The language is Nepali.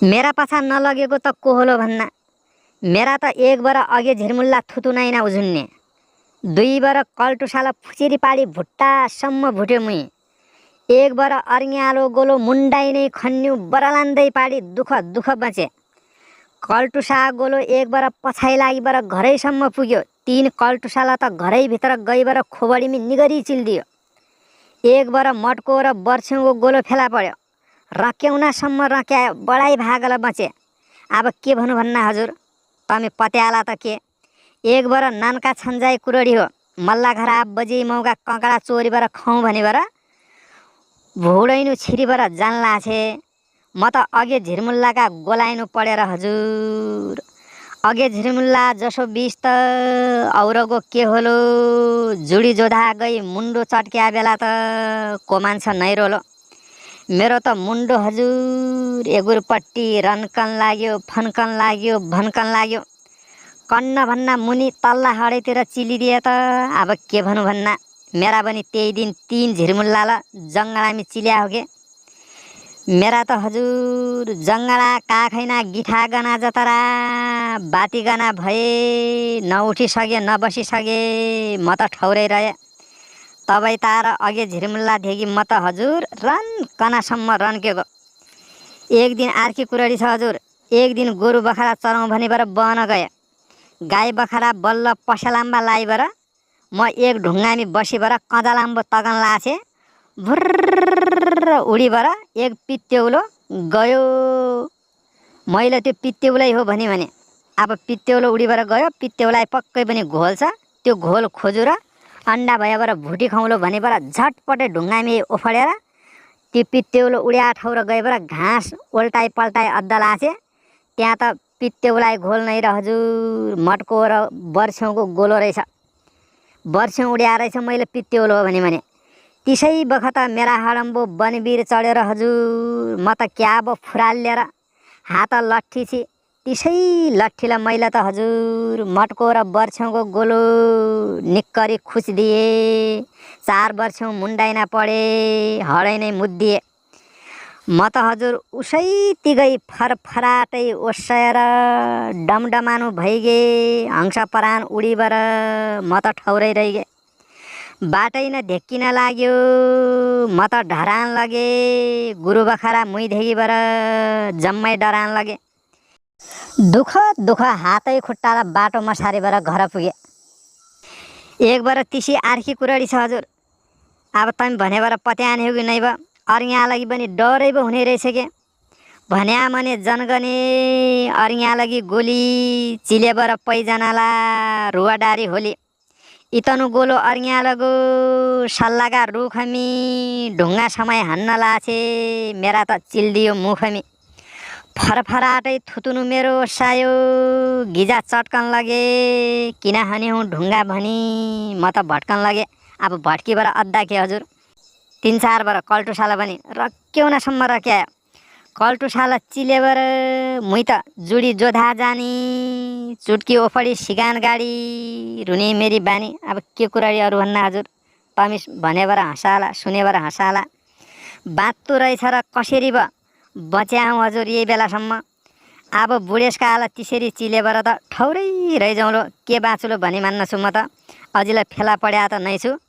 मेरा पाछा नलगेको त को होलो भन्ना। मेरा त एक बर अघि झिरमुल्ला थुतुनाइना उझुन्ने, दुई बर कल्टुसाला फुचिरी पाडी भुट्टासम्म भुट्यो मुई, एक बर अर्ग्यालो गोलो मुन्डाइ नै खन्यु बरलान्दै पाडी दुख दुख बचे। कल्टुसा गोलो एक बर पछाइ लागि बर घरैसम्म पुग्यो, तीन कल्टुसाला त घरैभित्र गई बर खोबडीमी निगरी चिल्दियो। एक बर मटको र बर्छ्यौको गोलो फेला पर्यो, रक्याउनासम्म रक्यायो, बडाइ भागल बचे। अब के भनु भन्ना हजुर, तमी पत्याला त के। एक बर नानका छन्जाइ कुरडी हो, मल्ला घर आप बजी मौका ककडा चोरी बर खाउँ भनी बर भुडैनु छिरी बर जानला छे। म त अघि झिरमुल्लाका गोलाइनु पढेर हजुर। अघि झिरमुल्ला जसो बिस त औरगो के होलो, जुडी जोधा गई मुन्डो चट्क्या बेला त को मान्छ नै रोलो। मेरो त मुन्डो हजुर एगुरपट्टि रन्कन लाग्यो, फन्कन लाग्यो, भन्कन लाग्यो। कन्न भन्ना मुनि तल्ला हडैतिर चिलिदिए त अब के भनु भन्ना। मेरा पनि त्यही दिन तीन झिरमुल्ला जङ्गलामी चिल्या होगे। मेरा त हजुर जङ्गला काखैना गिठा गना जतरा बाती गना भए, न उठिसके न बसिसके, म त ठौरै रहे। तबै तार अघि झिरमुल्ला धेगी म त हजुर रन्कनासम्म रन्केको। एक दिन आर्की कुरडी छ हजुर, एक दिन गोरु बखरा चराउँ भनी बर बन गए। गाई बखरा बल्ल पसलाम्बा लाई बर म एक ढुङ्गामी बसी बर कँदलाम्बो तगन लाछे, भुर्र उडी बर एक पित्तेउलो गयो। मैले त्यो पित्तेउलै हो भने अब पित्तेउलो उडी बर गयो, पित्तेउलाई पक्कै पनि घोल छ, त्यो घोल खोजु र अन्डा भए बर भुटी खाउलो भने बर झटपटै ढुङ्गामी उफडेर त्यो पित्तेउलो उड्या ठाउँ र गए बर घाँस ओल्टाइ पल्टाइ अद्दा लाछे। त्यहाँ त पित्तेउलाई घोल नै र हजुर मटको र बर्छ्यौको गोलो रहेछ। बर्छ्यौं उड्या रहेछ, मैले पित्तेउलो हो भने त्यसै बखत मेरा हडम्बो वनवीर चढेर हजुर म त क्या बो फुरालिएर हात लट्ठी छि। त्यसै लट्ठीलाई मैले त हजुर मटको र बर्छ्यौको गोलो निक्करी खुचदिए, चार बर्छ्यौं मुन्डाइना पढे, हडै नै मुद्दिए। म त हजुर उसैतिगै फरफराटै ओस्याएर डमडमानु भइगे, हंस परान उडी बर म त ठौरै रहिगे। बाटै न धेक्किन लाग्यो, म त डरान लगे, गुरु बखरा मुई धेगी बर जम्मै डरान लगे। दुख दुख हातै खुट्टा बाटो मसारी बर घर पुगे। एक बर तिसी आर्की कुरडी छ हजुर। अब तमी भने बर पत्यान हेउ नै ब, अर्ग्या लागि पनि डरै पो हुने रहेछ के। भन्या मने जनगने अर्ग्या लागि गोली चिले बर पैजनाला रुवाडारी होली। इतनु गोलो अर्ग्या लगो सल्लागा रुखमी ढुङ्गा समय हान्न लाछे, मेरा त चिल्दियो मुखमी। फरफराटै थुतुनु मेरो ओसायो, गिजा चट्कन लगे, किन हनी हुँ ढुङ्गा भनी म त भट्कन लगे। अब भट्की बर अद्दा के हजुर। तीन चार बर कल्टुसाला पनि रक्क्यौनासम्म रक्यायो। कल्टुसाला चिलेबर मुई त जुडी जोधा जानी, चुट्की ओफडी सिगान गाडी रुने मेरी बानी। अब के कुराडी अरू भन्ना हजुर, तमी भने बर हँसाला, सुने बर हँसाला। बाँत्तो रहेछ र कसरी ब बच्याउँ हजुर यही बेलासम्म। अब बुढेसकाला त्यसरी चिलेबर त ठौरै रहिजाउँलो, के बाँचुलो भनी मान्न छु म त। अजिलाई फेला पड्या त नै छु।